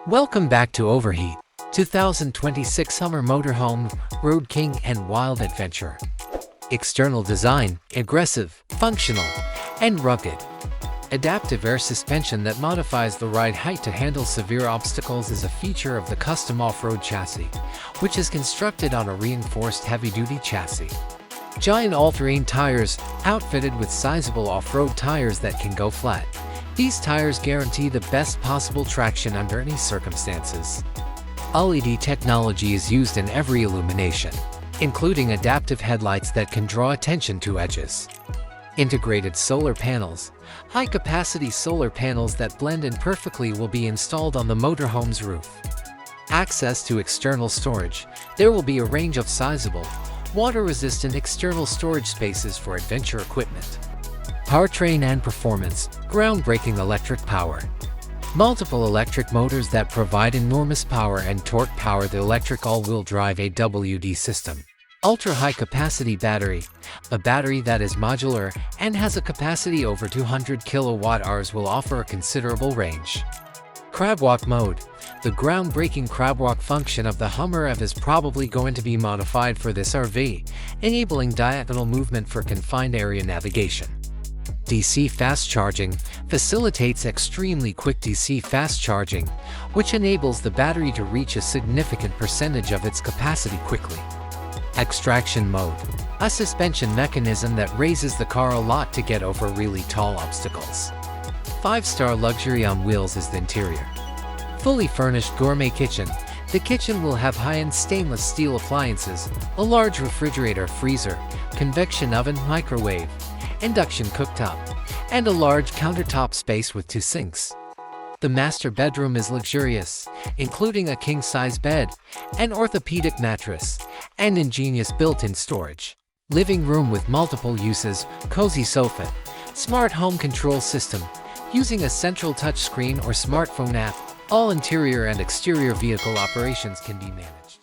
Welcome back to Overheat 2026 Summer Motorhome, Road King and Wild Adventure. External design: aggressive, functional, and rugged. Adaptive air suspension that modifies the ride height to handle severe obstacles is a feature of the custom off-road chassis, which is constructed on a reinforced heavy-duty chassis. Giant all-terrain tires, outfitted with sizable off-road tires that can go flat. These tires guarantee the best possible traction under any circumstances. LED technology is used in every illumination, including adaptive headlights that can draw attention to edges. Integrated solar panels. High-capacity solar panels that blend in perfectly will be installed on the motorhome's roof. Access to external storage. There will be a range of sizable, water-resistant external storage spaces for adventure equipment. Powertrain and performance. Groundbreaking electric power. Multiple electric motors that provide enormous power and torque power the electric all-wheel drive AWD system. Ultra-high capacity battery. A battery that is modular and has a capacity over 200 kilowatt-hours will offer a considerable range. Crabwalk mode. The groundbreaking crabwalk function of the Hummer EV is probably going to be modified for this RV, enabling diagonal movement for confined area navigation. DC fast charging facilitates extremely quick DC fast charging, which enables the battery to reach a significant percentage of its capacity quickly. Extraction mode. A suspension mechanism that raises the car a lot to get over really tall obstacles. 5-star luxury on wheels is the interior. Fully furnished gourmet kitchen. The kitchen will have high-end stainless steel appliances, a large refrigerator, freezer, convection oven, microwave, induction cooktop, and a large countertop space with 2 sinks. The master bedroom is luxurious, including a king-size bed, an orthopedic mattress, and ingenious built-in storage. Living room with multiple uses, cozy sofa, smart home control system, using a central touchscreen or smartphone app. All interior and exterior vehicle operations can be managed.